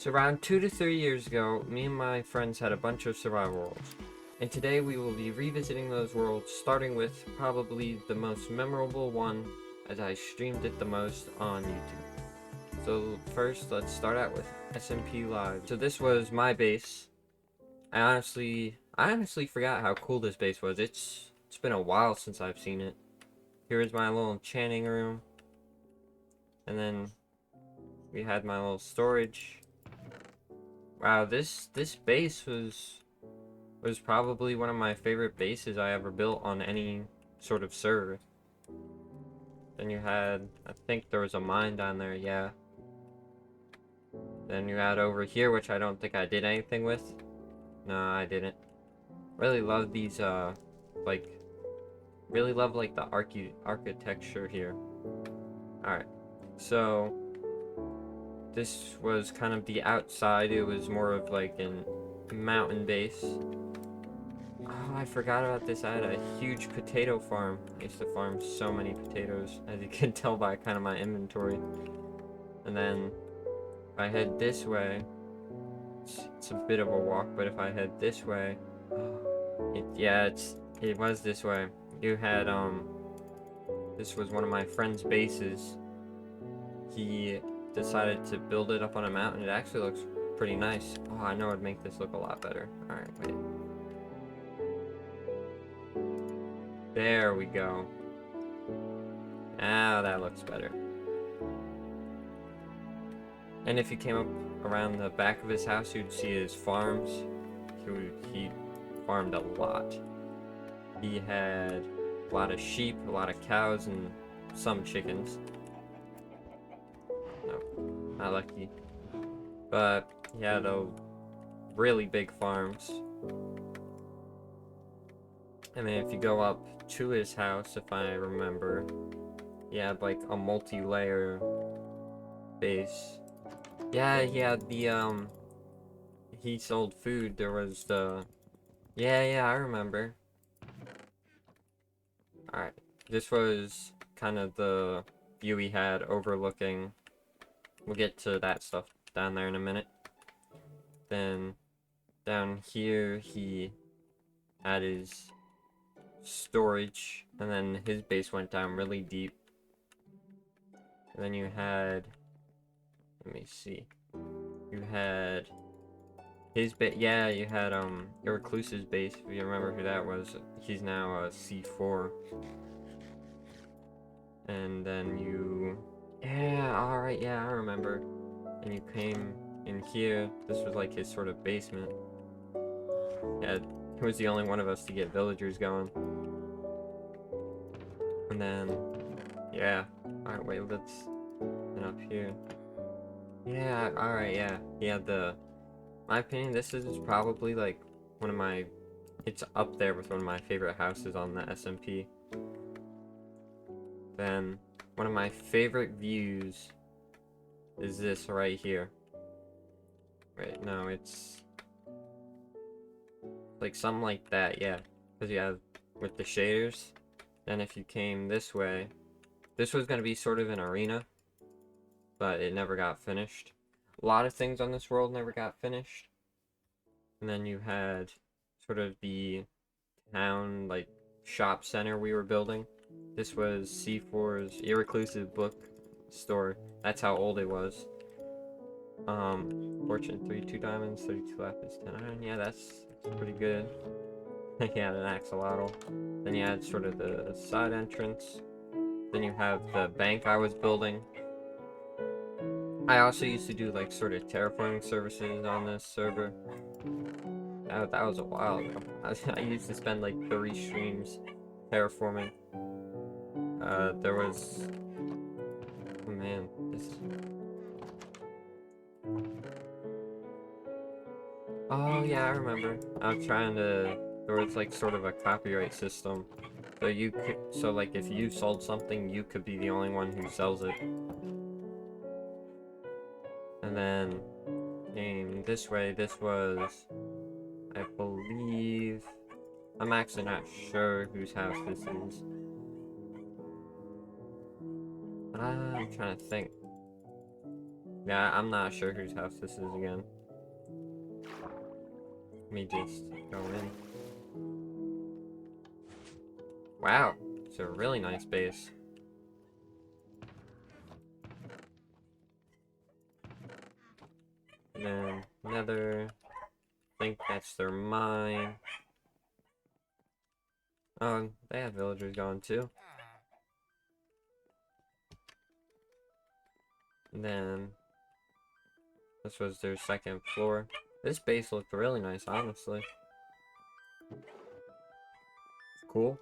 So around 2 to 3 years ago, me and my friends had a bunch of survival worlds. And today we will be revisiting those worlds, starting with probably the most memorable one, as I streamed it the most on YouTube. So first, let's start out with SMP Live. So this was my base. I honestly forgot how cool this base was. It's been a while since I've seen it. Here's my little enchanting room. And then we had my little storage. Wow, this base was probably one of my favorite bases I ever built on any sort of server. Then you had, I think there was a mine down there, yeah. Then you had over here, which I don't think I did anything with. No, I didn't. Really love these, really love, like, the architecture here. Alright, so this was kind of the outside. It was more of, like, a mountain base. Oh, I forgot about this. I had a huge potato farm. I used to farm so many potatoes, as you can tell by kind of my inventory. And then, if I head this way, it's a bit of a walk, but if I head this way, it was this way. You had, this was one of my friend's bases. He decided to build it up on a mountain. It actually looks pretty nice. Oh, I know it'd make this look a lot better. Alright, wait. There we go. Now that looks better. And if you came up around the back of his house, you'd see his farms. He farmed a lot. He had a lot of sheep, a lot of cows, and some chickens. No, not lucky. But he had a really big farms. And then if you go up to his house, if I remember, he had like a multi-layer base. Yeah, he had the, he sold food. There was the, yeah, I remember. Alright, this was kind of the view he had overlooking. We'll get to that stuff down there in a minute. Then, down here, he had his storage, and then his base went down really deep. And then you had, let me see, you had his base, yeah, you had your recluse's base, if you remember who that was. He's now a C4. And then you, yeah, alright, yeah, I remember. And you came in here. This was like his sort of basement. Yeah, he was the only one of us to get villagers going. And then, yeah. Alright, wait, let's, and up here. Yeah, alright, yeah. He had the, my opinion, this is probably like one of my, it's up there with one of my favorite houses on the SMP. Then, one of my favorite views is this right here. Wait, no, it's like something like that, yeah. Because you have with the shaders. Then if you came this way, this was going to be sort of an arena, but it never got finished. A lot of things on this world never got finished. And then you had sort of the town, like, shop center we were building. This was C4's Irreclusive book store. That's how old it was. Fortune 3, 2 diamonds, 32 lapis, 10 iron. Yeah, that's pretty good. He had an axolotl. Then you had sort of the side entrance. Then you have the bank I was building. I also used to do like sort of terraforming services on this server. That was a while ago. I used to spend like 30 streams terraforming. There was, oh man, this. Oh yeah, I remember. I was trying to. There was like sort of a copyright system. So you could, so like if you sold something, you could be the only one who sells it. And then came this way. This was, I believe, I'm actually not sure whose house this is. I'm trying to think. Yeah, I'm not sure whose house this is again. Let me just go in. Wow, it's a really nice base. And then another. I think that's their mine. Oh, they have villagers gone too. And then this was their second floor. This base looked really nice, honestly. Cool.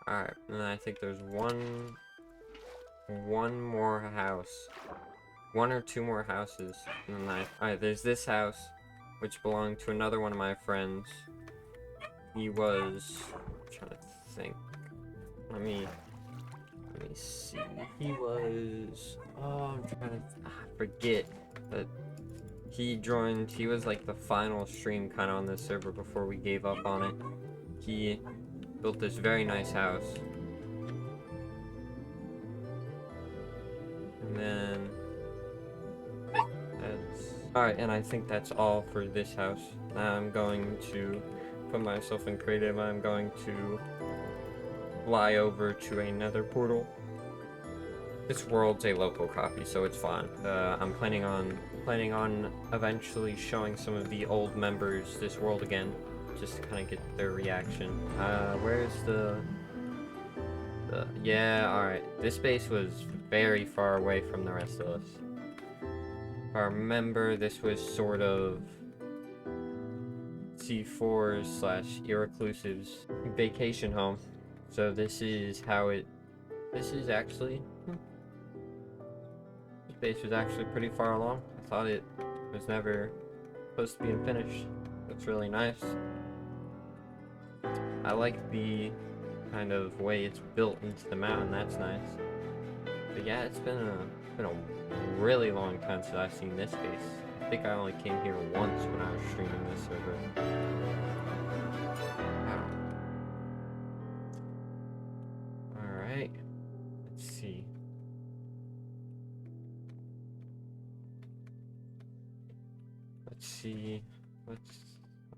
Alright, and I think there's one more house. One or two more houses. And then alright, there's this house, which belonged to another one of my friends. He was... I'm trying to think. Let me see. He was... Oh, I'm trying to... I forget. But he joined... He was like the final stream kind of on this server before we gave up on it. He built this very nice house. And then... That's... Alright, and I think that's all for this house. Now I'm going to put myself in creative. I'm going to fly over to another portal. This world's a local copy, so it's fine. I'm planning on eventually showing some of the old members this world again, just to kind of get their reaction. Where's the yeah, alright. This base was very far away from the rest of us. If I remember, this was sort of C4s / Irreclusives vacation home. So this is how it... This is actually... This base was actually pretty far along. I thought it was never supposed to be finished. Looks really nice. I like the kind of way it's built into the mountain. That's nice. But yeah, it's been a really long time since I've seen this base. I think I only came here once when I was streaming this server. Wow. Alright. Let's see. I'm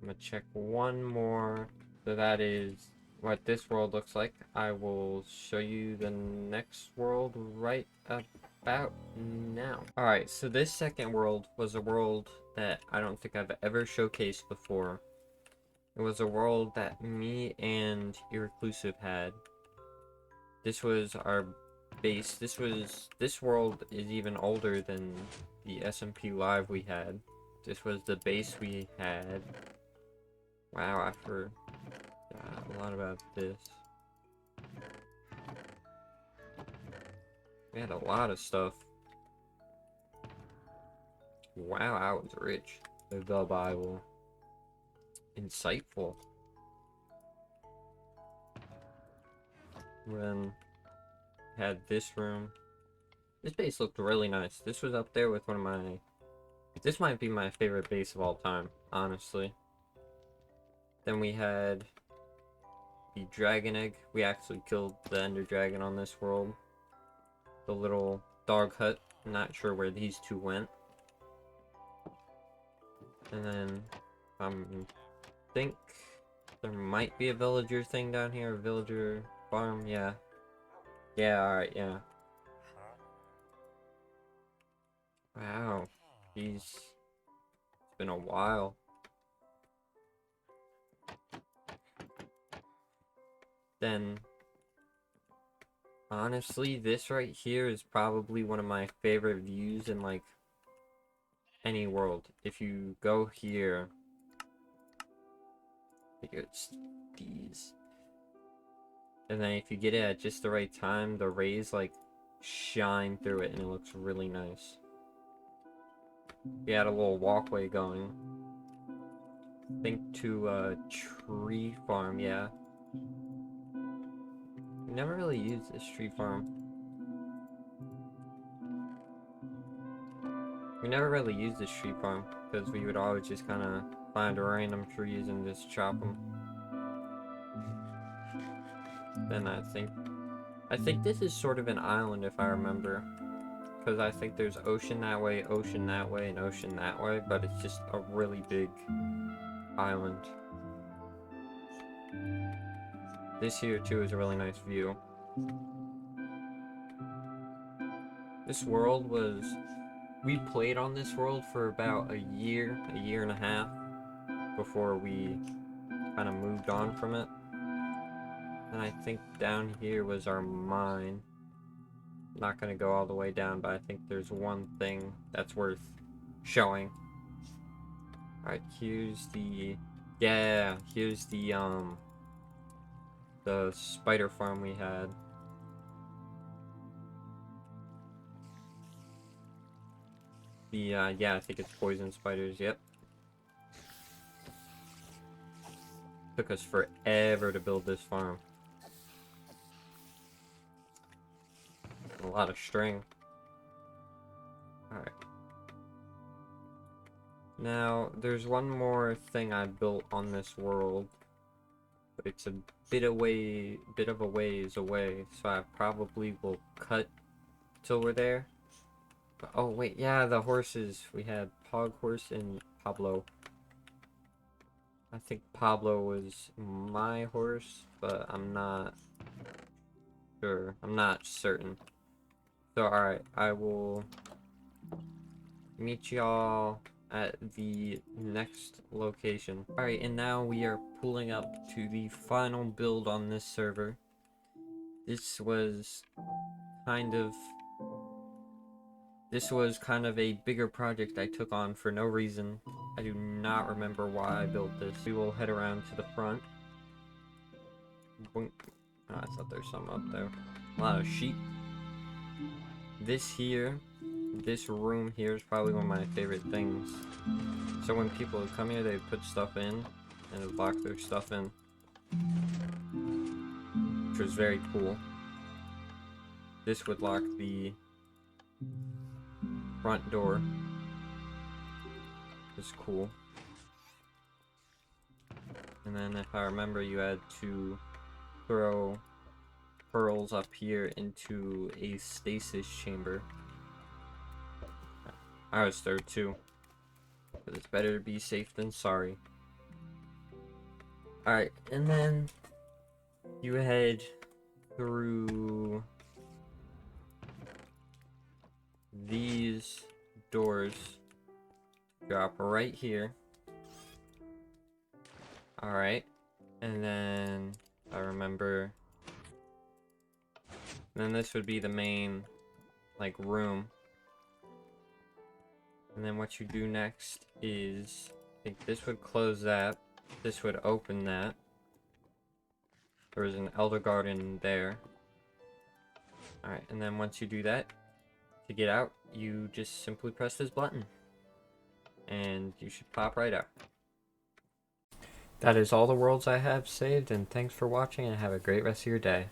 gonna check one more. So that is what this world looks like. I will show you the next world right about now. Alright, so this second world was a world that I don't think I've ever showcased before. It was a world that me and Irreclusive had. This was our base. This world is even older than the SMP Live we had. This was the base we had. Wow, I forgot a lot about this. We had a lot of stuff. Wow, I was rich. The Bible. Insightful. Then had this room. This base looked really nice. This was up there with one of my... This might be my favorite base of all time, honestly. Then we had the dragon egg. We actually killed the ender dragon on this world. The little dog hut. I'm not sure where these two went. And then I think there might be a villager thing down here. A villager farm, yeah. Yeah, alright, yeah. Wow. Jeez. It's been a while. Then, honestly, this right here is probably one of my favorite views in, like, any world. If you go here, it's these. And then if you get it at just the right time, the rays, like, shine through it, and it looks really nice. We had a little walkway going. I think to a tree farm, yeah. We never really used this tree farm. We never really used this tree farm because we would always just kind of find random trees and just chop them. Then I think this is sort of an island if I remember. because I think there's ocean that way, and ocean that way, but it's just a really big island. This here too is a really nice view. This world we played on this world for about a year and a half before we kind of moved on from it. And I think down here was our mine. I'm not gonna go all the way down, but I think there's one thing that's worth showing. Alright, here's the spider farm we had. Yeah, I think it's poison spiders, yep. Took us forever to build this farm. A lot of string. Alright. Now, there's one more thing I built on this world. But it's a bit of a ways away, so I probably will cut till we're there. But, oh wait, yeah, the horses. We had Pog Horse and Pablo. I think Pablo was my horse, but I'm not sure. I'm not certain. So, alright, I will meet y'all at the next location. Alright, and now we are pulling up to the final build on this server. This was kind of a bigger project I took on for no reason. I do not remember why I built this. We will head around to the front. Boink. Oh, I thought there's some up there. A lot of sheep. This room here is probably one of my favorite things. So when people would come here, they would put stuff in, and it would lock their stuff in. Which was very cool. This would lock the front door. It's cool. And then if I remember, you had to throw pearls up here into a stasis chamber. I was third too. But it's better to be safe than sorry. Alright, and then you head through these doors. Drop right here. Alright. And then I remember. Then this would be the main like room. And then what you do next is I think this would close that. This would open that. There is an elder garden there. Alright, and then once you do that, to get out, you just simply press this button. And you should pop right out. That is all the worlds I have saved, and thanks for watching, and have a great rest of your day.